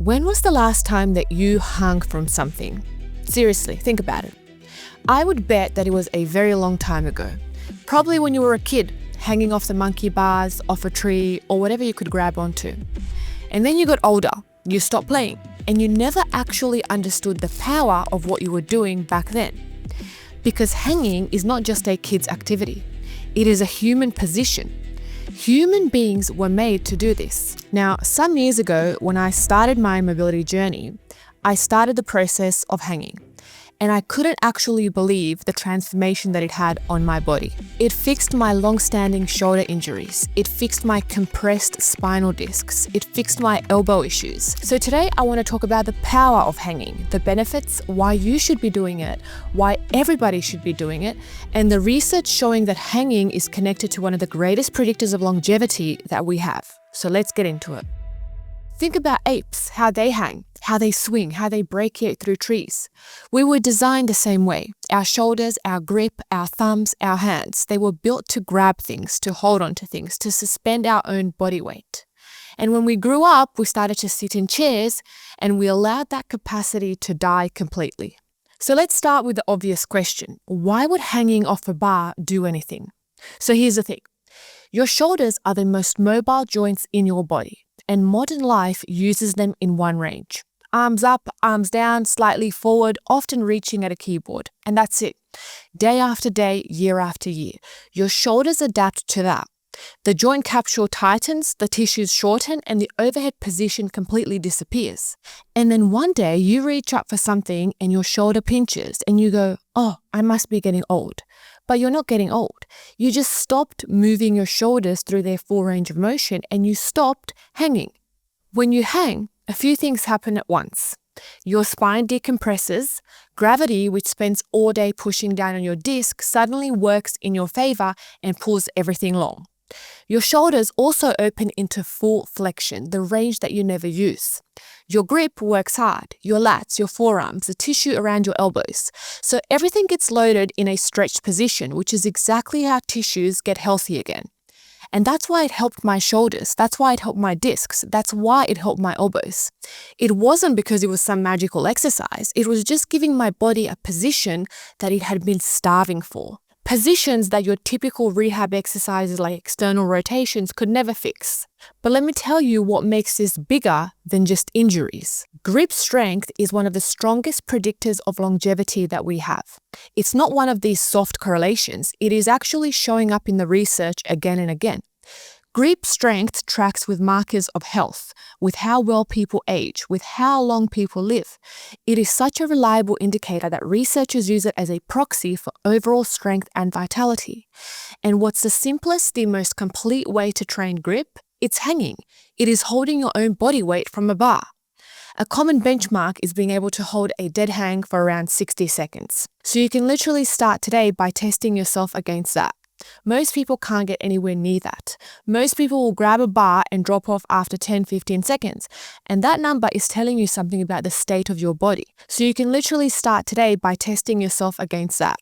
When was the last time that you hung from something? Seriously, think about it. I would bet that it was a very long time ago. Probably when you were a kid, hanging off the monkey bars, off a tree, or whatever you could grab onto. And then you got older, you stopped playing, and you never actually understood the power of what you were doing back then. Because hanging is not just a kid's activity. It is a human position. Human beings were made to do this. Now, some years ago, when I started my mobility journey, I started the process of hanging. And I couldn't actually believe the transformation that it had on my body. It fixed my long-standing shoulder injuries. It fixed my compressed spinal discs. It fixed my elbow issues. So today I want to talk about the power of hanging, the benefits, why you should be doing it, why everybody should be doing it, and the research showing that hanging is connected to one of the greatest predictors of longevity that we have. So let's get into it. Think about apes, how they hang, how they swing, how they brachiate through trees. We were designed the same way. Our shoulders, our grip, our thumbs, our hands, they were built to grab things, to hold on to things, to suspend our own body weight. And when we grew up, we started to sit in chairs and we allowed that capacity to die completely. So let's start with the obvious question. Why would hanging off a bar do anything? So here's the thing. Your shoulders are the most mobile joints in your body. And modern life uses them in one range. Arms up, arms down, slightly forward, often reaching at a keyboard. And that's it. Day after day, year after year. Your shoulders adapt to that. The joint capsule tightens, the tissues shorten, and the overhead position completely disappears. And then one day you reach up for something and your shoulder pinches and you go, oh, I must be getting old. But you're not getting old. You just stopped moving your shoulders through their full range of motion and you stopped hanging. When you hang, a few things happen at once. Your spine decompresses. Gravity, which spends all day pushing down on your disc, suddenly works in your favor and pulls everything long. Your shoulders also open into full flexion, the range that you never use. Your grip works hard, your lats, your forearms, the tissue around your elbows. So everything gets loaded in a stretched position, which is exactly how tissues get healthy again. And that's why it helped my shoulders. That's why it helped my discs. That's why it helped my elbows. It wasn't because it was some magical exercise. It was just giving my body a position that it had been starving for. Positions that your typical rehab exercises like external rotations could never fix. But let me tell you what makes this bigger than just injuries. Grip strength is one of the strongest predictors of longevity that we have. It's not one of these soft correlations. It is actually showing up in the research again and again. Grip strength tracks with markers of health, with how well people age, with how long people live. It is such a reliable indicator that researchers use it as a proxy for overall strength and vitality. And what's the simplest, the most complete way to train grip? It's hanging. It is holding your own body weight from a bar. A common benchmark is being able to hold a dead hang for around 60 seconds. So you can literally start today by testing yourself against that. Most people can't get anywhere near that. Most people will grab a bar and drop off after 10-15 seconds. And that number is telling you something about the state of your body. So you can literally start today by testing yourself against that.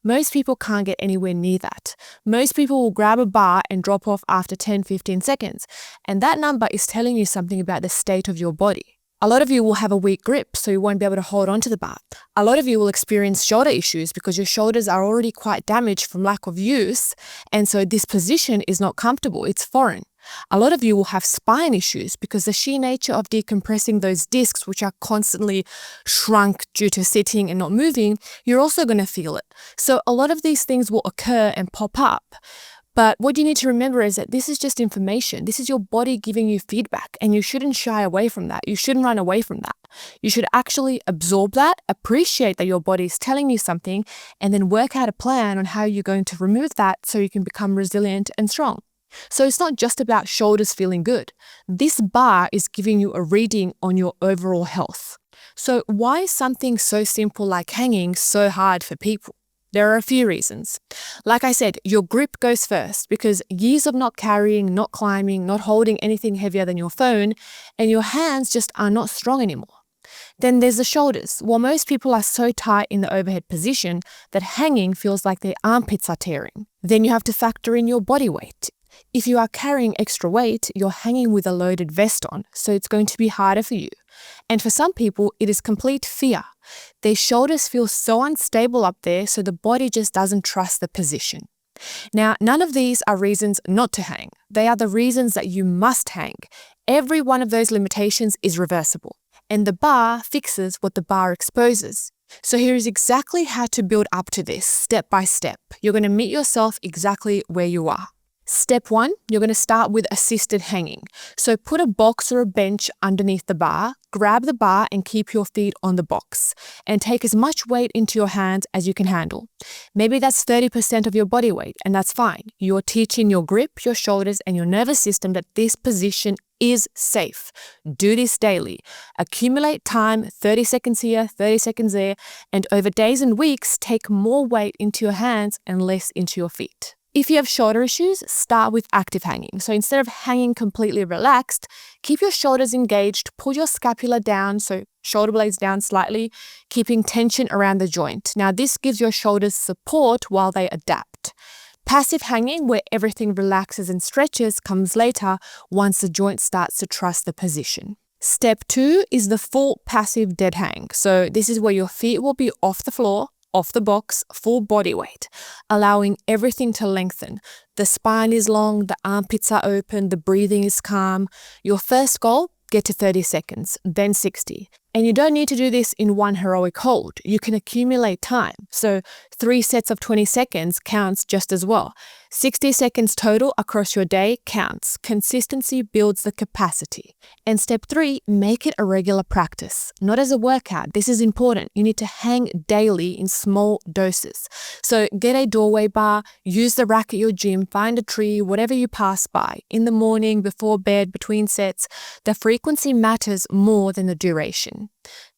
Most people can't get anywhere near that. Most people will grab a bar and drop off after 10-15 seconds. And that number is telling you something about the state of your body. A lot of you will have a weak grip, so you won't be able to hold onto the bar. A lot of you will experience shoulder issues because your shoulders are already quite damaged from lack of use, and so this position is not comfortable, it's foreign. A lot of you will have spine issues because the sheer nature of decompressing those discs, which are constantly shrunk due to sitting and not moving, you're also going to feel it. So a lot of these things will occur and pop up. But what you need to remember is that this is just information. This is your body giving you feedback, and you shouldn't shy away from that. You shouldn't run away from that. You should actually absorb that, appreciate that your body is telling you something, and then work out a plan on how you're going to remove that so you can become resilient and strong. So it's not just about shoulders feeling good. This bar is giving you a reading on your overall health. So why is something so simple like hanging so hard for people? There are a few reasons. Like I said, your grip goes first because years of not carrying, not climbing, not holding anything heavier than your phone, and your hands just are not strong anymore. Then there's the shoulders. Well, most people are so tight in the overhead position that hanging feels like their armpits are tearing. Then you have to factor in your body weight. If you are carrying extra weight, you're hanging with a loaded vest on, so it's going to be harder for you. And for some people, it is complete fear. Their shoulders feel so unstable up there, so the body just doesn't trust the position. Now, none of these are reasons not to hang. They are the reasons that you must hang. Every one of those limitations is reversible, and the bar fixes what the bar exposes. So here is exactly how to build up to this, step by step. You're going to meet yourself exactly where you are. Step 1, you're going to start with assisted hanging. So put a box or a bench underneath the bar, grab the bar and keep your feet on the box, and take as much weight into your hands as you can handle. Maybe that's 30% of your body weight, and that's fine. You're teaching your grip, your shoulders, and your nervous system that this position is safe. Do this daily. Accumulate time, 30 seconds here, 30 seconds there, and over days and weeks, take more weight into your hands and less into your feet. If you have shoulder issues, start with active hanging. So instead of hanging completely relaxed, keep your shoulders engaged, pull your scapula down, so shoulder blades down slightly, keeping tension around the joint. Now this gives your shoulders support while they adapt. Passive hanging, where everything relaxes and stretches, comes later once the joint starts to trust the position. Step 2 is the full passive dead hang. So this is where your feet will be off the floor, off the box, full body weight, allowing everything to lengthen. The spine is long, the armpits are open, the breathing is calm. Your first goal, get to 30 seconds, then 60. And you don't need to do this in one heroic hold. You can accumulate time. So 3 sets of 20 seconds counts just as well. 60 seconds total across your day counts. Consistency builds the capacity. And step 3, make it a regular practice, not as a workout. This is important. You need to hang daily in small doses. So get a doorway bar, use the rack at your gym, find a tree, whatever you pass by. In the morning, before bed, between sets, the frequency matters more than the duration.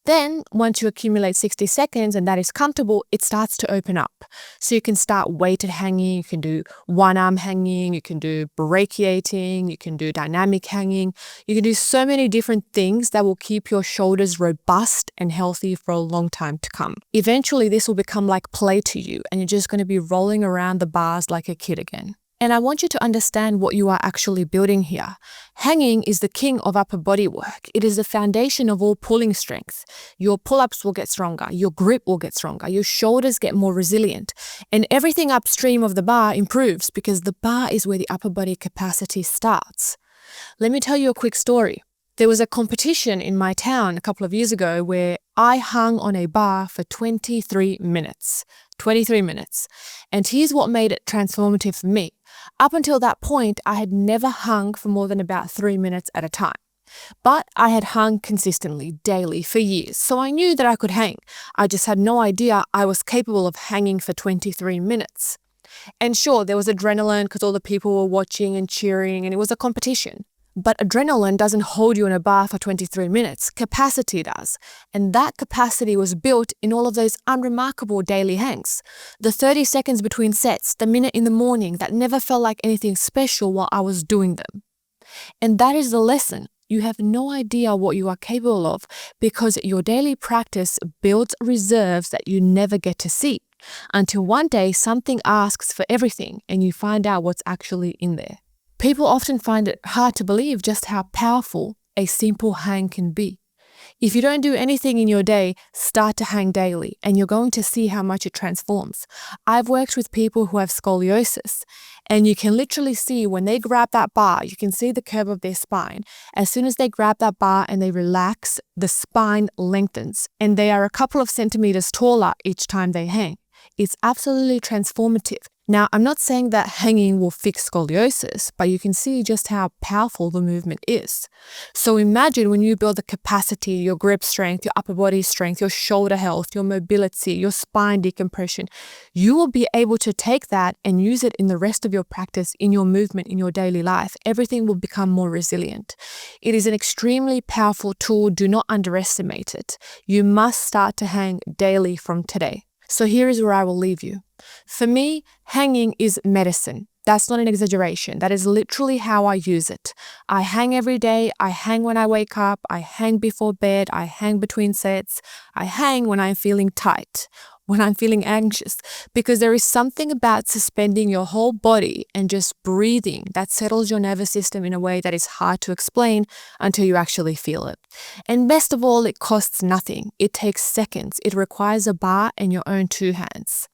Then, once you accumulate 60 seconds and that is comfortable, it starts to open up. So you can start weighted hanging, you can do one arm hanging, you can do brachiating, you can do dynamic hanging. You can do so many different things that will keep your shoulders robust and healthy for a long time to come. Eventually, this will become like play to you and you're just going to be rolling around the bars like a kid again. And I want you to understand what you are actually building here. Hanging is the king of upper body work. It is the foundation of all pulling strength. Your pull-ups will get stronger, your grip will get stronger, your shoulders get more resilient, and everything upstream of the bar improves because the bar is where the upper body capacity starts. Let me tell you a quick story. There was a competition in my town a couple of years ago where I hung on a bar for 23 minutes. 23 minutes. And here's what made it transformative for me. Up until that point, I had never hung for more than about 3 minutes at a time. But I had hung consistently, daily, for years, so I knew that I could hang. I just had no idea I was capable of hanging for 23 minutes. And sure, there was adrenaline because all the people were watching and cheering, and it was a competition. But adrenaline doesn't hold you in a bar for 23 minutes. Capacity does. And that capacity was built in all of those unremarkable daily hangs. The 30 seconds between sets, the minute in the morning that never felt like anything special while I was doing them. And that is the lesson. You have no idea what you are capable of because your daily practice builds reserves that you never get to see until one day something asks for everything and you find out what's actually in there. People often find it hard to believe just how powerful a simple hang can be. If you don't do anything in your day, start to hang daily and you're going to see how much it transforms. I've worked with people who have scoliosis and you can literally see when they grab that bar, you can see the curve of their spine. As soon as they grab that bar and they relax, the spine lengthens and they are a couple of centimeters taller each time they hang. It's absolutely transformative. Now, I'm not saying that hanging will fix scoliosis, but you can see just how powerful the movement is. So imagine when you build the capacity, your grip strength, your upper body strength, your shoulder health, your mobility, your spine decompression, you will be able to take that and use it in the rest of your practice, in your movement, in your daily life. Everything will become more resilient. It is an extremely powerful tool. Do not underestimate it. You must start to hang daily from today. So here is where I will leave you. For me, hanging is medicine. That's not an exaggeration. That is literally how I use it. I hang every day. I hang when I wake up. I hang before bed. I hang between sets. I hang when I'm feeling tight. when I'm feeling anxious, because there is something about suspending your whole body and just breathing that settles your nervous system in a way that is hard to explain until you actually feel it. And best of all, it costs nothing. It takes seconds. It requires a bar and your own two hands.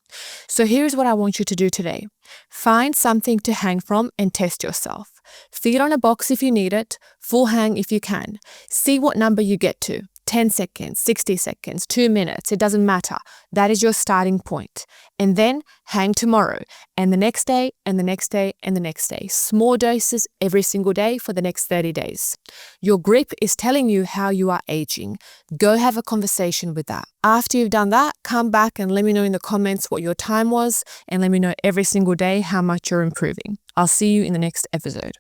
So here's what I want you to do today. Find something to hang from and test yourself. Feet on a box if you need it, full hang if you can. See what number you get to. 10 seconds, 60 seconds, 2 minutes, it doesn't matter. That is your starting point. And then hang tomorrow and the next day and the next day and the next day. Small doses every single day for the next 30 days. Your grip is telling you how you are aging. Go have a conversation with that. After you've done that, come back and let me know in the comments what your time was and let me know every single day how much you're improving. I'll see you in the next episode.